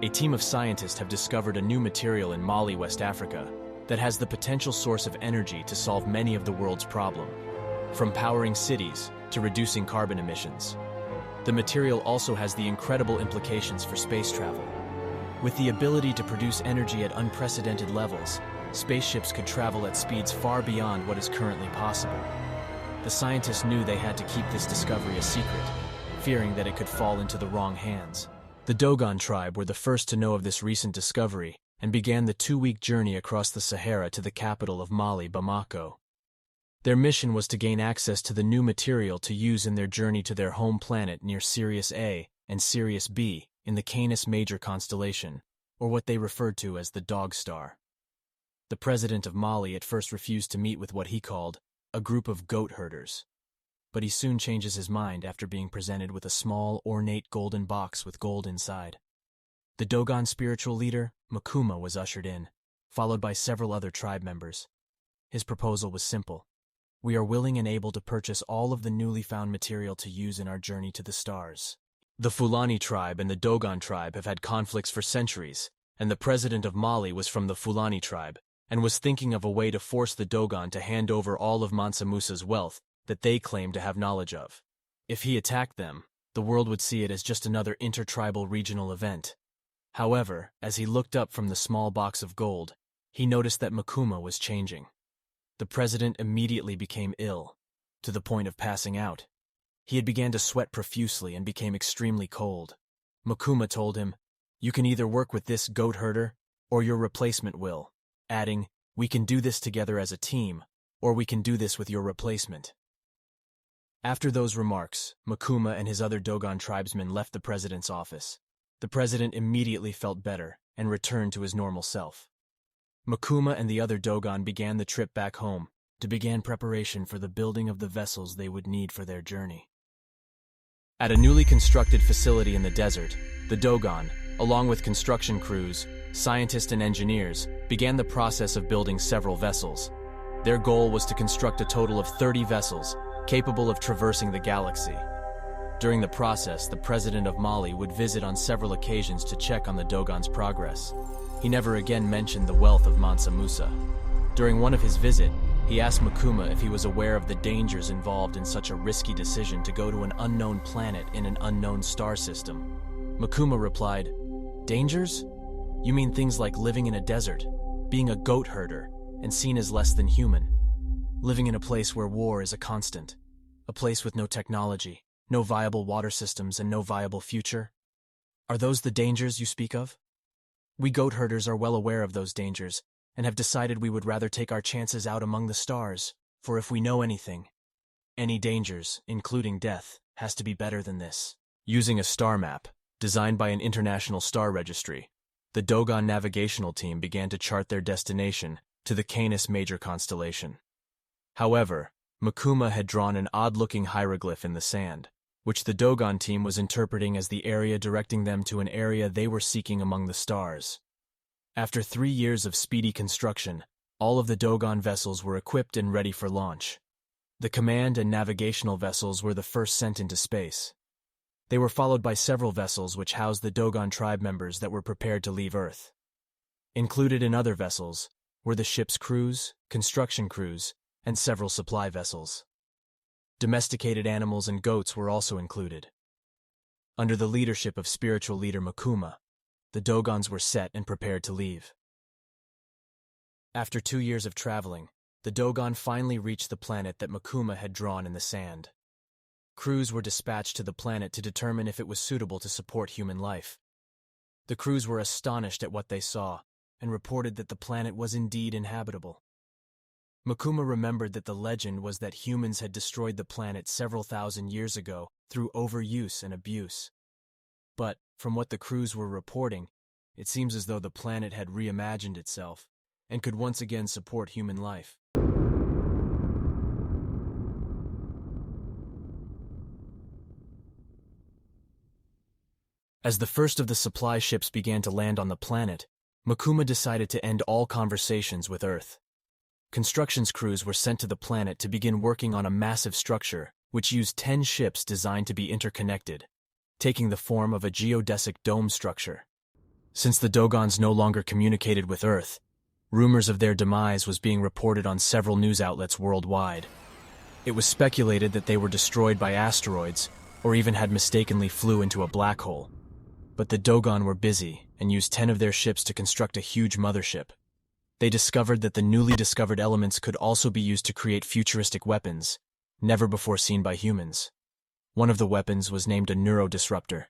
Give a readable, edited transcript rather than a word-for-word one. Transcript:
a team of scientists have discovered a new material in Mali, West Africa, that has the potential source of energy to solve many of the world's problems, from powering cities to reducing carbon emissions. The material also has the incredible implications for space travel. With the ability to produce energy at unprecedented levels, spaceships could travel at speeds far beyond what is currently possible. The scientists knew they had to keep this discovery a secret, fearing that it could fall into the wrong hands. The Dogon tribe were the first to know of this recent discovery and began the 2-week journey across the Sahara to the capital of Mali, Bamako. Their mission was to gain access to the new material to use in their journey to their home planet near Sirius A and Sirius B in the Canis Major constellation, or what they referred to as the Dog Star. The president of Mali at first refused to meet with what he called a group of goat herders, but he soon changes his mind after being presented with a small, ornate golden box with gold inside. The Dogon spiritual leader, Makuma, was ushered in, followed by several other tribe members. His proposal was simple. We are willing and able to purchase all of the newly found material to use in our journey to the stars. The Fulani tribe and the Dogon tribe have had conflicts for centuries, and the president of Mali was from the Fulani tribe and was thinking of a way to force the Dogon to hand over all of Mansa Musa's wealth that they claim to have knowledge of. If he attacked them, the world would see it as just another intertribal regional event. However, as he looked up from the small box of gold, he noticed that Makuma was changing. The president immediately became ill, to the point of passing out. He had began to sweat profusely and became extremely cold. Makuma told him, "You can either work with this goat herder, or your replacement will," adding, "We can do this together as a team, or we can do this with your replacement." After those remarks, Makuma and his other Dogon tribesmen left the president's office. The president immediately felt better and returned to his normal self. Makuma and the other Dogon began the trip back home to begin preparation for the building of the vessels they would need for their journey. At a newly constructed facility in the desert, the Dogon, along with construction crews, scientists and engineers, began the process of building several vessels. Their goal was to construct a total of 30 vessels, capable of traversing the galaxy. During the process, the president of Mali would visit on several occasions to check on the Dogon's progress. He never again mentioned the wealth of Mansa Musa. During one of his visits, he asked Makuma if he was aware of the dangers involved in such a risky decision to go to an unknown planet in an unknown star system. Makuma replied, "Dangers? You mean things like living in a desert, being a goat herder, and seen as less than human? Living in a place where war is a constant, a place with no technology, no viable water systems, and no viable future? Are those the dangers you speak of? We goat herders are well aware of those dangers, and have decided we would rather take our chances out among the stars, for if we know anything, any dangers, including death, has to be better than this." Using a star map, designed by an international star registry, the Dogon navigational team began to chart their destination to the Canis Major constellation. However, Makuma had drawn an odd-looking hieroglyph in the sand, which the Dogon team was interpreting as the area directing them to an area they were seeking among the stars. After 3 years of speedy construction, all of the Dogon vessels were equipped and ready for launch. The command and navigational vessels were the first sent into space. They were followed by several vessels which housed the Dogon tribe members that were prepared to leave Earth. Included in other vessels were the ship's crews, construction crews, and several supply vessels. Domesticated animals and goats were also included. Under the leadership of spiritual leader Makuma, the Dogons were set and prepared to leave. After 2 years of traveling, the Dogon finally reached the planet that Makuma had drawn in the sand. Crews were dispatched to the planet to determine if it was suitable to support human life. The crews were astonished at what they saw and reported that the planet was indeed inhabitable. Makuma remembered that the legend was that humans had destroyed the planet several thousand years ago through overuse and abuse. But, from what the crews were reporting, it seems as though the planet had reimagined itself and could once again support human life. As the first of the supply ships began to land on the planet, Makuma decided to end all conversations with Earth. Construction crews were sent to the planet to begin working on a massive structure which used 10 ships designed to be interconnected, taking the form of a geodesic dome structure. Since the Dogons no longer communicated with Earth, rumors of their demise was being reported on several news outlets worldwide. It was speculated that they were destroyed by asteroids, or even had mistakenly flew into a black hole. But the Dogon were busy and used 10 of their ships to construct a huge mothership. They discovered that the newly discovered elements could also be used to create futuristic weapons, never before seen by humans. One of the weapons was named a neurodisruptor,